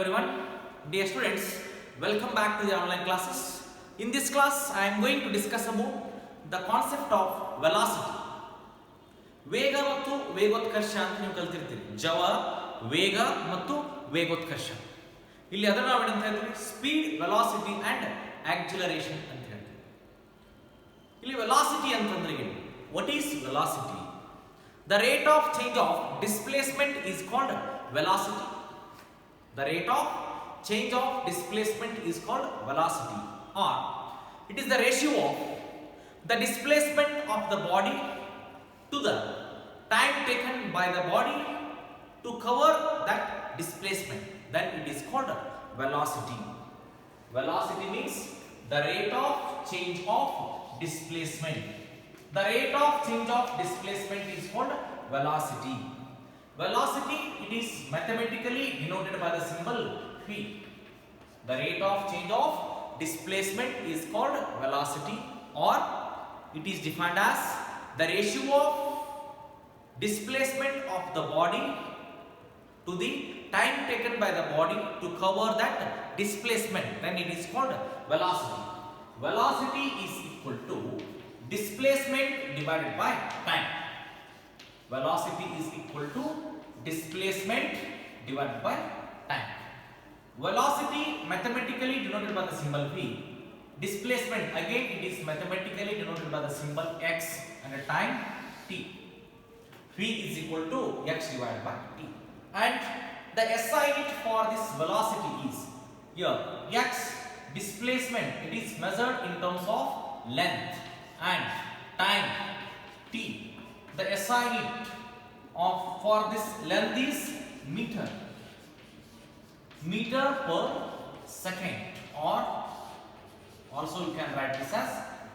Everyone, dear students, welcome back to the online classes. In this class, I am going to discuss about the concept of velocity. ವೇಗ ಮತ್ತು ವೇಗೋತ್ಕರ್ಷ ಅಂತ ನೀವು ಕಲ್ತಿರ್ತೀರಿ. ಜವ, ವೇಗ ಮತ್ತು ವೇಗೋತ್ಕರ್ಷ. ಇಲ್ಲಿ ಅದನ್ನ ನಾವು ಏನಂತ ಹೇಳ್ತೀವಿ? ಸ್ಪೀಡ್, ವೆಲಾಸಿಟಿ ಅಂಡ್ ಆಕ್ಸಿಲರೇಷನ್ ಅಂತ ಹೇಳ್ತೀವಿ. ಇಲ್ಲಿ ವೆಲಾಸಿಟಿ ಅಂತಂದ್ರೆ ಏನು? What is velocity? The rate of change of displacement is called velocity. The rate of change of displacement is called velocity, or it is the ratio of the displacement of the body to the time taken by the body to cover that displacement. Then it is called velocity. Velocity means the rate of change of displacement. The rate of change of displacement is called velocity. Velocity, it is mathematically denoted by the symbol v. The rate of change of displacement is called velocity, or it is defined as the ratio of displacement of the body to the time taken by the body to cover that displacement. Then it is called velocity. Velocity is equal to displacement divided by time. Velocity is equal to displacement divided by time. Velocity mathematically denoted by the symbol v. Displacement again it is mathematically denoted by the symbol x, and a time t. V is equal to x divided by t. And the SI unit for this velocity is here x. Displacement, it is measured in terms of length, and time t. The SI unit for this length is meter per second, or also you can write this as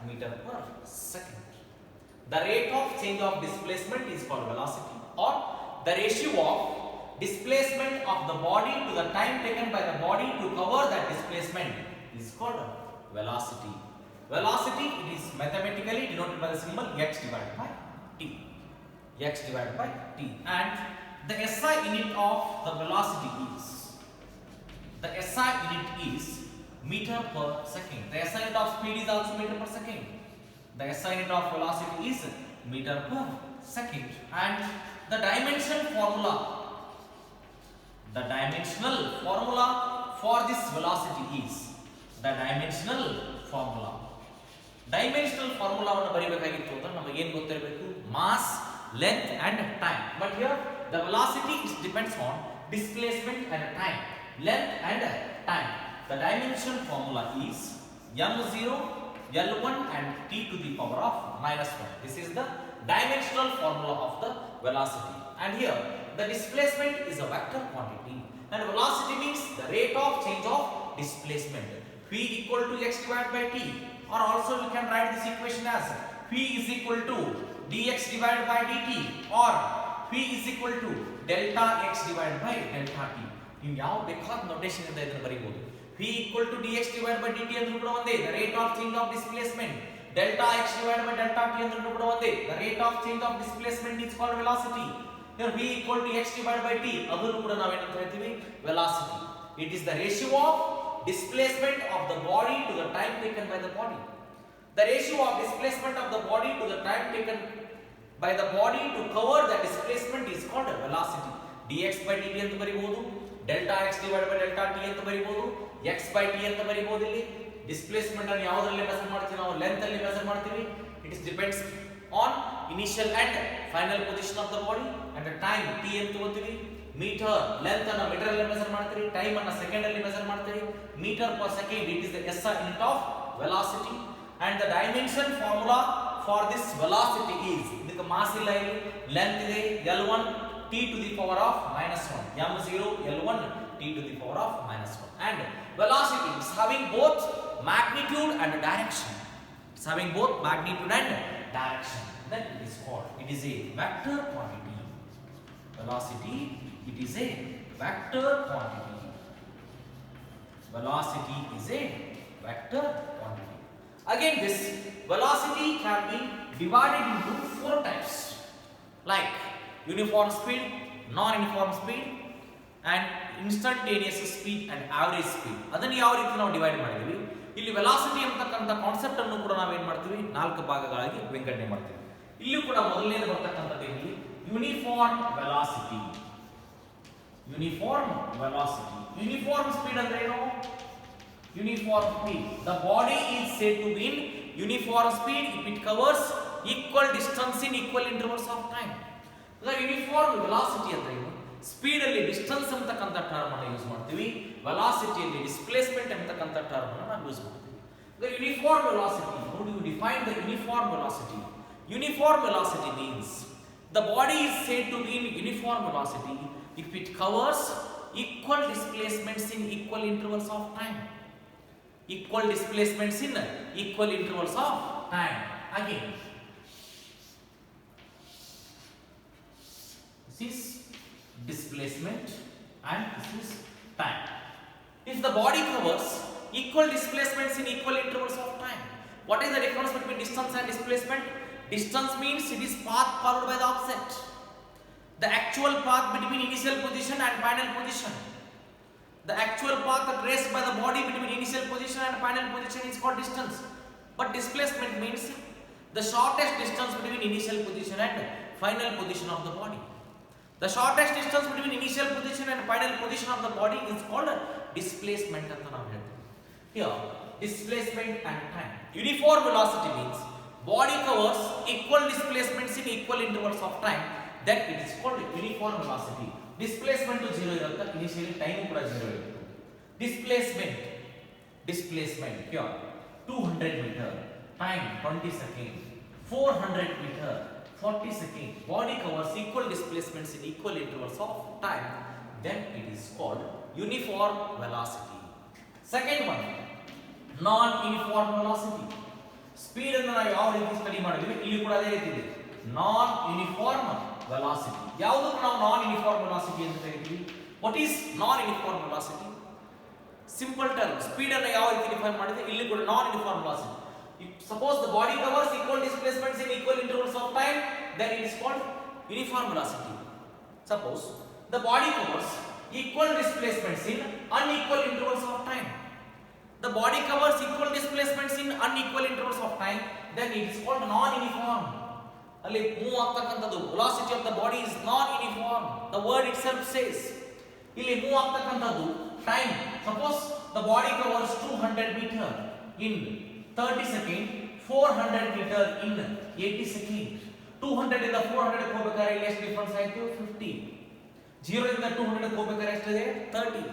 meter per second. The rate of change of displacement is called velocity, or the ratio of displacement of the body to the time taken by the body to cover that displacement is called velocity. Velocity, it is mathematically denoted by the symbol x divided by t. X divided by t. And the SI unit of the velocity is, the SI unit is meter per second. The SI unit of speed is also meter per second. The SI unit of velocity is meter per second. And the dimensional formula for this velocity is the dimensional formula. Dimensional formula ಅನ್ನು ಬರಿಬೇಕಾಗಿತ್ತು ಅಂದ್ರೆ ನಮಗೆ ಏನು ಗೊತ್ತಿರಬೇಕು? Mass, length and time. But here the velocity depends on displacement and time, length and time. The dimension formula is m0, l1 and t to the power of -1. This is the dimensional formula of the velocity. And here the displacement is a vector quantity, and velocity means the rate of change of displacement. V equal to x divided by t, or also you can write this equation as v is equal to dx divided by dt, or v is equal to delta x divided by delta t. ನೀವು ಯಾವ ಬೇಕಾದ notation ಇಂದ ಇದನ್ನ ಬರೀಬಹುದು. v equal to dx divided by dt ಅಂದ್ರೂ ಕೂಡ ಒಂದೇ, the rate of change of displacement. delta x divided by delta t ಅಂದ್ರೂ ಕೂಡ ಒಂದೇ, the rate of change of displacement is called velocity. Here v equal to x divided by t, ಅದನ್ನು ಕೂಡ ನಾವು ಏನಂತ ಹೇಳ್ತೀವಿ? velocity. It is the ratio of displacement of the body to the time taken by the body. The ratio of displacement of the body to the time taken by the body to cover the displacement is called velocity. dx by dt ಅಂತ ಬರಿಬಹುದು, delta x divided by delta t ಅಂತ ಬರಿಬಹುದು, x by t ಅಂತ ಬರಿಬಹುದು. ಇಲ್ಲಿ displacement ಅನ್ನು ಯಾವುದರಲ್ಲಿ measure ಮಾಡ್ತೀವಿ? ನಾವು length ಅಲ್ಲಿ measure ಮಾಡ್ತೀವಿ. It is depends on initial and final position of the body, and the time t ಅಂತ ತಗೋತೀವಿ. ಮೀಟರ್, ಲೆಂತ್ ಅನ್ನು ಮೀಟರ್ ಅಲ್ಲಿ ಮೆಜರ್ ಮಾಡ್ತೀವಿ, ಟೈಮ್ ಅನ್ನು ಸೆಕೆಂಡ್ ಅಲ್ಲಿ ಮೆಜರ್ ಮಾಡ್ತೀವಿ. Metre per second, it is the SI unit of velocity. And the dimension formula for this velocity is, ಇದಕ್ಕೆ mass ಇಲ್ಲ, ಇಲ್ಲಿ ಲೆಂತ್ ಇದೆ l1 t to the power of -1, m0 l1 t to the power of -1. And velocity is having both magnitude and direction. It's having both magnitude and direction. Then it is called, it is a vector quantity. Velocity, it is a vector quantity. Velocity is a vector quantity. Again, this velocity can be divided into 4 types, like uniform speed, non-uniform speed, and instantaneous speed and average speed. ಅದನ್ನು ಯಾವ ರೀತಿ ನಾವು divide ಮಾಡಿದ್ವಿ, ಇಲ್ಲಿ velocity ಅಂತಕ್ಕಂಥ concept ಅನ್ನು ಕೂಡ ನಾವೇನ್ ಮಾಡ್ತೀವಿ, 4 ಭಾಗಗಳಾಗಿ ವಿಂಗಡಣೆ ಮಾಡ್ತೀವಿ. ಇಲ್ಲಿ ಕೂಡ ಮೊದಲನೇದು ಬರ್ತಕ್ಕಂಥದ್ದು ಇಲ್ಲಿ uniform velocity. Uniform velocity, uniform speed ಅಂದ್ರೆ ಏನು? Uniform speed, the body is said to be in uniform speed if it covers equal distance in equal intervals of time. Uniform velocity ಅಂದ್ರೆ ಏನು? ಸ್ಪೀಡ್ ಅಲ್ಲಿ ಡಿಸ್ಟೆನ್ಸ್ ಅಂತಕ್ಕಂಥ term ಅನ್ನು use ಮಾಡ್ತೀವಿ, ವೆಲಾಸಿಟಿಯಲ್ಲಿ displacement ಅಂತಕ್ಕಂಥ term ಅನ್ನು ನಾವು ಯೂಸ್ ಮಾಡ್ತೀವಿ. Uniform velocity, how do you define the uniform velocity? Uniform velocity means the body is said to be in uniform velocity if it covers equal displacements in equal intervals of time. Equal displacements in equal intervals of time. Again, this is displacement and this is time. If the body covers equal displacements in equal intervals of time, what is the difference between distance and displacement? Distance means it is path followed by the offset, the actual path between initial position and final position. The actual path traced by the body between initial position and final position is called distance. But displacement means the shortest distance between initial position and final position of the body. The shortest distance between initial position and final position of the body is called displacement. Here, displacement and time. Uniform velocity means body covers equal displacements in equal intervals of time, then it is called uniform velocity. Displacement to 0 irutte, initially time kuda 0 irutte. Displacement here 200 meter, time 20 seconds, 400 meter 40 seconds. Body covers equal displacements in equal intervals of time, then it is called uniform velocity. Second one, non-uniform velocity. Speed ಅನ್ನು ನಾವು ಯಾವ ರೀತಿ study ಮಾಡಿದ್ವಿ, ಇಲ್ಲಿ ಕೂಡ ಅದೇ ರೀತಿ ಇದೆ. ನಾನ್ ಯೂನಿಫಾರ್ಮ್ ವೆಲಾಸಿಟಿ, ಯಾವುದನ್ನು ನಾವು ನಾನ್ ಯೂನಿಫಾರ್ಮ್ ವೆಲಾಸಿಟಿ ಅಂತ ಕರೀತೀವಿ. What is non uniform velocity? Simple term, speed ಅನ್ನು ಯಾವ ರೀತಿ ಡಿಫೈನ್ ಮಾಡಿದ್ರೆ ಇಲ್ಲಿ ಕೂಡ ನಾನ್ uniform velocity. If suppose the body covers equal displacements in equal intervals of time, then it is called uniform velocity. Suppose the body covers equal displacements in unequal intervals of time. The body covers equal displacements in unequal intervals of time, then it is called non-uniform. ಅಲ್ಲಿ move ಆಗ್ತಕ್ಕಂಥದ್ದು velocity of the body is non-uniform. The word itself says. ಇಲ್ಲಿ move ಆಗ್ತಕ್ಕಂಥದ್ದು time. Suppose the body covers 200 meter in 30 seconds, 400 meter in 80 seconds. 200 ಇಂದ 400 ಹೋಗಬೇಕಾದ್ರೆ ಇಲ್ಲಿ ಎಷ್ಟು difference ಆಯ್ತು? 50. 0 ಇಂದ 200 ಹೋಗಬೇಕಾದ್ರೆ ಎಷ್ಟಿದೆ? 30.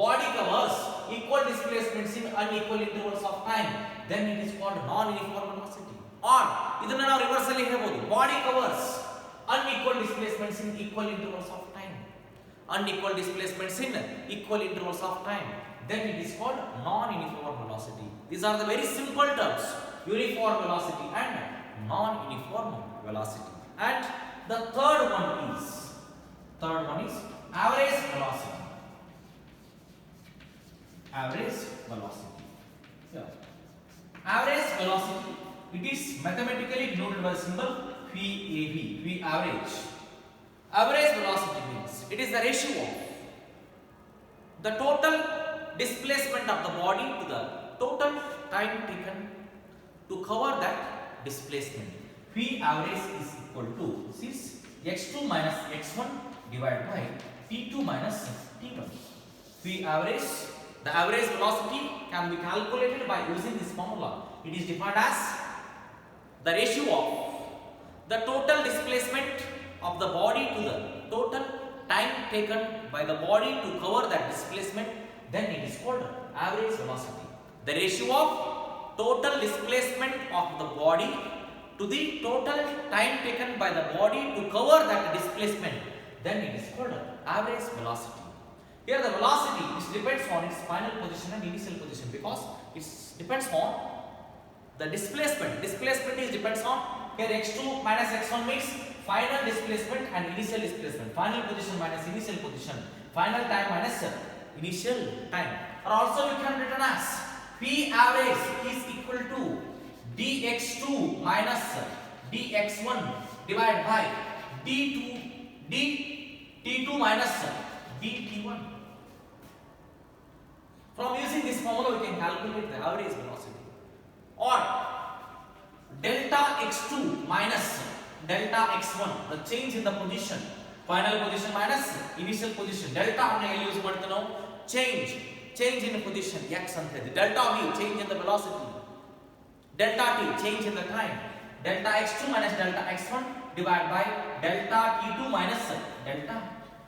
Body covers equal displacements in unequal intervals of time, then it is called non-uniform velocity. Or ಇದನ್ನ ನಾವು ರಿವರ್ಸ್ ಅಲ್ಲಿ ಹೇಳಬಹುದು, body covers unequal displacements in equal intervals of time. Unequal displacements in equal intervals of time, then it is called non-uniform velocity. These are the very simple terms, uniform velocity and non-uniform velocity. And the third one is average velocity. Average velocity. Yeah. Average velocity, it is mathematically denoted by the symbol VAV, V average. Average velocity means it is the ratio of the total displacement of the body to the total time taken to cover that displacement. V average is equal to this x2 minus x1 divided by t2 minus t1. V average, the average velocity can be calculated by using this formula. It is defined as the ratio of the total displacement of the body to the total time taken by the body to cover that displacement, then it is called average velocity. The ratio of total displacement of the body to the total time taken by the body to cover that displacement, then it is called average velocity. Here the velocity depends on its final position and initial position, because it depends on the displacement. Displacement is depends on, here x2 minus x1 means final displacement and initial displacement. Final position minus initial position. Final time minus initial time. Or also we can written as P average is equal to dx2 minus dx1 divided by t2 minus dt1. formula we can calculate the average velocity. Or delta x2 minus delta x1, the change in the position, final position minus initial position. Delta ಅನ್ನು ಎಲ್ಲಿ use ಮಾಡ್ತೀವಿ ನಾವು? change in position x ಅಂತ ಇದೆ. delta v change in the velocity, delta t change in the time, delta x2 minus delta x1 divided by delta t2 minus delta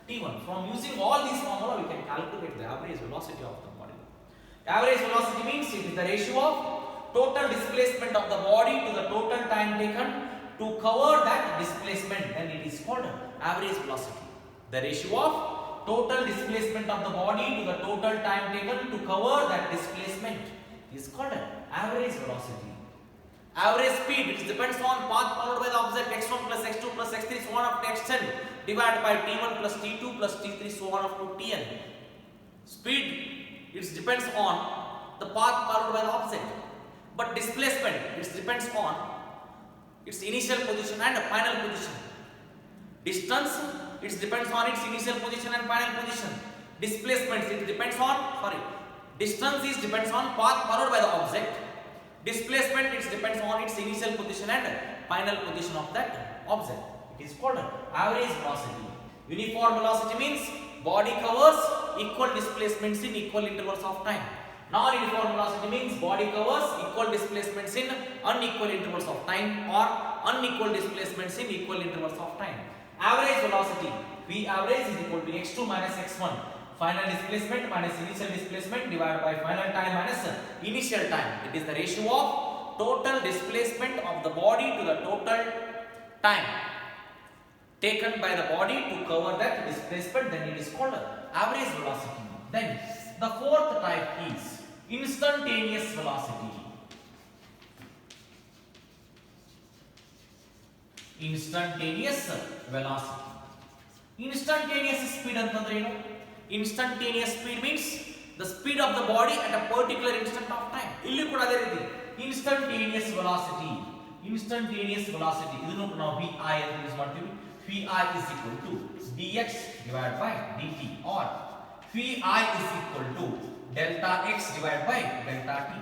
t1. From using all these formula we can calculate the average velocity of the body. Average velocity means it is the ratio of total displacement of the body to the total time taken to cover that displacement, then it is called average velocity. The ratio of total displacement of the body to the total time taken to cover that displacement is called average velocity. Average speed, which depends on path followed by the object x1 plus x2 plus x3 so on up to xn divided by t1 plus t2 plus t3 so on up to tn. Speed, it depends on the path followed by the object, but displacement, it depends on its initial position and final position. Distance, it depends on its initial position and final position. Displacement, it depends on, distance is depends on path followed by the object. Displacement, it depends on its initial position and final position of that object. It is called average velocity. Uniform velocity means body covers equal displacements in equal intervals of time. Non-uniform velocity means body covers equal displacements in unequal intervals of time or unequal displacements in equal intervals of time. Average velocity, V average is equal to x2 minus x1, final displacement minus initial displacement divided by final time minus initial time. It is the ratio of total displacement of the body to the total time taken by the body to cover that displacement, then it is called average velocity. Then the fourth type is instantaneous velocity. Instantaneous velocity. Instantaneous speed ಅಂತಂದ್ರೆ ಏನು? Instantaneous speed means the speed of the body at a particular instant of time. ಇಲ್ಲಿ ಕೂಡ ಅದೇ ರೀತಿ instantaneous velocity. Instantaneous velocity ಇದನ್ನು ನಾವು vi ಅಂತ use ಮಾಡ್ತೀವಿ. vi is equal to dx divided by dt or vi is equal to delta x divided by delta t.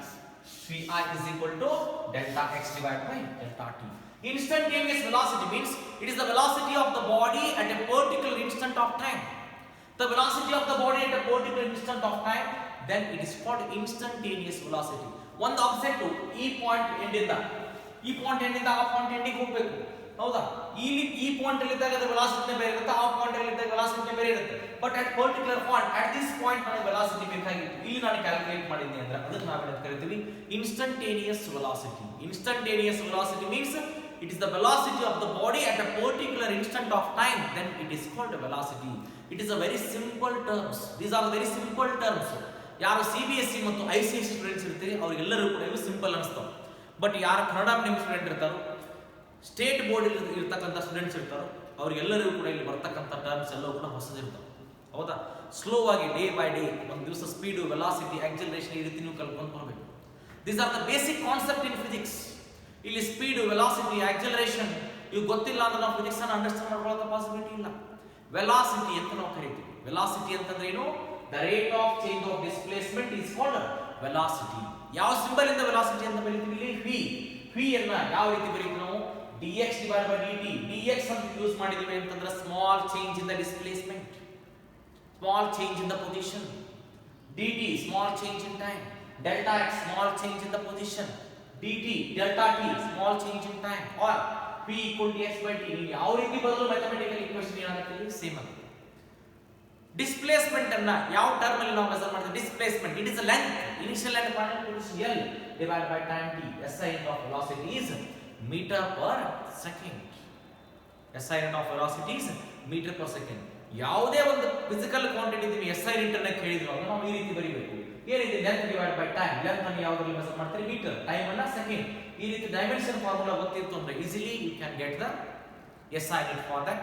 vi is equal to delta x divided by delta t. Instantaneous velocity means it is the velocity of the body at a particular instant of time. The velocity of the body at a particular instant of time, then it is called instantaneous velocity. ಒಂದು object ಈ point end ಇಂದ ಆ point ಎಂಡಿಗೆ ಹೋಗಬೇಕು, ಹೌದಾ? ಈ point ಅಲ್ಲಿ ಇದ್ದಾಗ ಅದರ ವೆಲಾಸಿಟಿ ಬೇರೆ ಇರುತ್ತೆ, ಆ ಪಾಯಿಂಟ್ ಅಲ್ಲಿ ಇದ್ದಾಗ ವೆಲಾಸಿಟಿ ಬೇರೆ ಇರುತ್ತೆ. But at particular point, at this point ನನಗೆ ವೆಲಾಸಿಟಿ ಬೇಕಾಗಿತ್ತು, ಇಲ್ಲಿ ನಾನು ಕ್ಯಾಲ್ಕುಲೇಟ್ ಮಾಡಿದ್ದೀನಿ ಅಂದ್ರೆ ಅದಕ್ಕೆ ನಾವು ಏನು ಕರಿತೀವಿ? Instantaneous velocity. Instantaneous velocity means it is the velocity of the body at a particular instant of time, then it is called velocity. It is a very simple terms. These are very simple terms. ಯಾರು CBSE ಮತ್ತು ICSE students ಇರ್ತೀರಿ ಅವರಿಗೆಲ್ಲರೂ ಕೂಡ ಇವು simple ಅನಿಸ್ತಾವೆ. But ಯಾರು Kannada medium student ಇರ್ತಾರೋ, state board ಇರ್ತಕ್ಕಂಥ students ಇರ್ತಾರೋ ಅವರಿಗೆಲ್ಲರಿಗೂ ಕೂಡ ಇಲ್ಲಿ ಬರ್ತಕ್ಕಂಥ ಟರ್ಮ್ಸ್ ಎಲ್ಲವೂ ಕೂಡ ಹೊಸದಿರ್ತಾವೆ, ಹೌದಾ? ಸ್ಲೋ ಆಗಿ ಡೇ ಬೈ ಡೇ ಒಂದು ದಿವಸ ಸ್ಪೀಡು, ವೆಲಾಸಿಟಿ, ಆಕ್ಸಲರೇಷನ್ ಈ ರೀತಿ ನೀವು ಕಲ್ತ್ಕೊಂಡು ಬರಬೇಕು. These are the basic concept in physics. ಇಲ್ಲಿ ಸ್ಪೀಡ್, ವೆಲಾಸಿಟಿ, ಆಕ್ಸಲರೇಷನ್ ಇವು ಗೊತ್ತಿಲ್ಲ ಅಂದ್ರೆ ನಾವು ಫಿಸಿಕ್ಸ್ ಅನ್ನು ಅಂಡರ್ಸ್ಟ್ಯಾಂಡ್ ಮಾಡ್ಕೊಳ್ಳೋ ಪಾಸಿಬಿಲಿಟಿ ಇಲ್ಲ. ವೆಲಾಸಿಟಿ ಅಂತ ನಾವು ಕರಿತೀವಿ. ವೆಲಾಸಿಟಿ ಅಂತಂದ್ರೆ ಏನು? The rate of change of displacement is called velocity. ಯಾವ ಸಿಂಬಲ್ ಇಂದ ವೆಲಾಸಿಟಿ ಅಂತ ಬರೀತೀವಿ? ಇಲ್ಲಿ ವಿ. ವಿ ಅನ್ನ ಯಾವ ರೀತಿ ಬರೀತೀವಿ ನಾವು? dx divided by dt. dx ಅಂತ ಯೂಸ್ ಮಾಡಿದೀವಿ ಅಂತಂದ್ರೆ small change in the displacement, small change in the position. dt small change in time. delta x small change in the position. dt delta t small change in time. Or p equal to x by t. ಯಾವ ರೀತಿ ಬದಲು mathematical equation ಏನಾಗುತ್ತೆ? Same ಆಗುತ್ತೆ. Displacement ಅನ್ನ ಯಾವ term ಅಲ್ಲಿ ನಾವು measure ಮಾಡ್ತೀವಿ? Displacement, it is a length, initial and final position L divided by time t. SI unit of velocity is meter per second. SI unit of velocity is meter per second. ಯಾವುದೇ ಒಂದು physical quantity ನೀವು SI unit ಅನ್ನು ಕೇಳಿದ್ರು ಅಂದ್ರೆ ನಾವು ಈ ರೀತಿ ಬರೀಬೇಕು. ಏನಿದೆ? Length divide by time. Length ಅನ್ನು ಯಾವುದರಲ್ಲಿ ಮೆಜರ್ ಮಾಡ್ತೀರಿ? ಮೀಟರ್. ಟೈಮ್ ಅನ್ನ ಸೆಕೆಂಡ್. ಈ ರೀತಿ ಡೈಮೆನ್ಷನ್ ಫಾರ್ಮುಲಾ ಗೊತ್ತಿತ್ತು ಅಂದ್ರೆ easily you can get the SI unit for that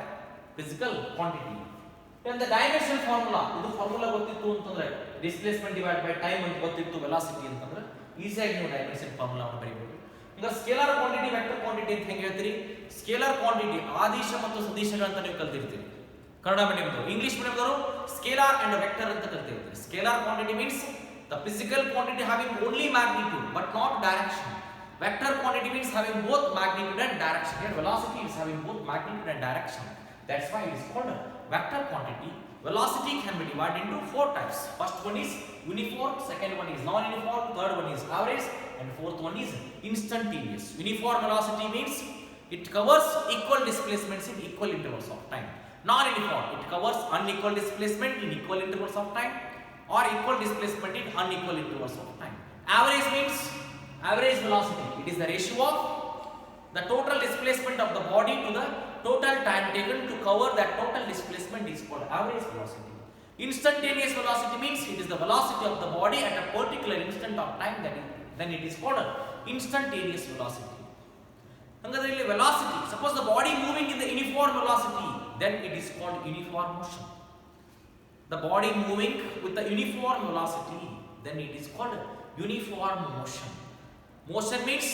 physical quantity. And the dimension formula, ಇದು ಫಾರ್ಮುಲಾ ಗೊತ್ತಿತ್ತು ಅಂತಂದ್ರೆ ಡಿಸ್ಪ್ಲೇಸ್ಮೆಂಟ್ ಡಿವೈಡ್ ಬೈ ಟೈಮ್ ಅಂತ ಗೊತ್ತಿತ್ತು, ವೆಲಾಸಿಟಿ ಅಂತಂದ್ರೆ ಈಸಿಯಾಗಿ ನೀವು ಡೈಮೆನ್ಷನ್ ಫಾರ್ಮುಲಾ ಅನ್ನು ಬರೀಬಹುದು. ಈಗ ಸ್ಕೇಲಾರ್ ಕ್ವಾಂಟಿಟಿ, ವೆಕ್ಟರ್ ಕ್ವಾಂಟಿಟಿ ಅಂತ ಹೆಂಗೆ ಹೇಳ್ತೀರಿ? ಸ್ಕೇಲಾರ್ ಕ್ವಾಂಟಿಟಿ ಆದೇಶ ಮತ್ತು ಸದಿಶಗಳು ಅಂತ ನೀವು ಕಲ್ತಿರ್ತೀರಿ ಕನ್ನಡ ಮೀಡಿಯಂದವರು. ಇಂಗ್ಲಿಷ್ ಮೀಡಿಯಂದವರು ಸ್ಕೇಲಾರ್ ಅಂಡ್ ವೆಕ್ಟರ್ ಅಂತ ಕಲ್ತಿರ್ತೀರಿ. Scalar quantity means The physical quantity having only magnitude but not direction. Vector quantity means having both magnitude and direction. Here velocity is having both magnitude and direction. That's why it is called a vector quantity. Velocity can be divided into 4 types. First one is uniform, second one is non-uniform, third one is average, and fourth one is instantaneous. Uniform velocity means it covers equal displacements in equal intervals of time. Non-uniform, it covers unequal displacement in equal intervals of time or equal displacement in unequal intervals of time. Average means average velocity. It is the ratio of the total displacement of the body to the total time taken to cover that total displacement is called average velocity. Instantaneous velocity means it is the velocity of the body at a particular instant of time, then it is called instantaneous velocity. Hangadre velocity, suppose the body moving in the uniform velocity, then it is called uniform motion. The body moving with the uniform velocity, then it is called uniform motion. Motion means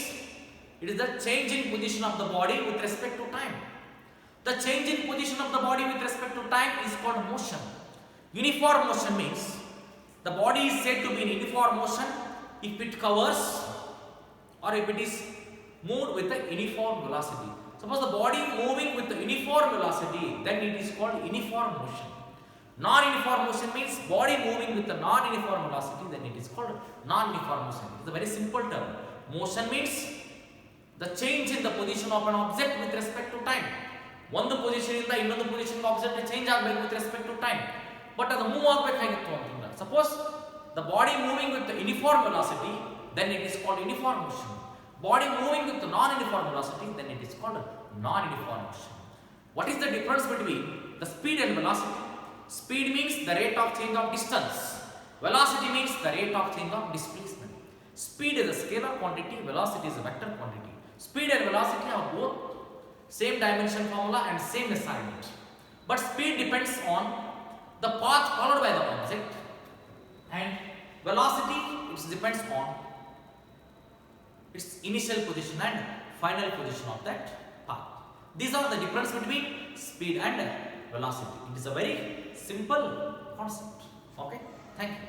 it is the change in position of the body with respect to time. The change in position of the body with respect to time is called motion. Uniform motion means the body is said to be in uniform motion if it covers or if it is moved with a uniform velocity. Suppose the body moving with the uniform velocity, then it is called uniform motion. Non-uniform motion means body moving with the non-uniform velocity, then it is called non-uniform motion. It is a very simple term. Motion means the change in the position of an object with respect to time. ಒಂದು position ಇಂದ ಇನ್ನೊಂದು position object change ಆಗಬೇಕು with respect to time, but ಅದು move ಆಗಬೇಕಾಗಿತ್ತು ಅಂತಂದ್ರೆ suppose the body moving with uniform velocity, then it is called uniform motion. Body moving with non uniform velocity, then it is called non uniform motion. What is the difference between the speed and velocity? Speed means the rate of change of distance. Velocity means the rate of change of displacement. Speed is a scalar quantity, velocity is a vector quantity. Speed and velocity are both same dimension formula and same assignment. But speed depends on the path followed by the object, and velocity it depends on its initial position and final position of that path. These are the difference between speed and velocity. It is a very simple concept. Okay, thank you.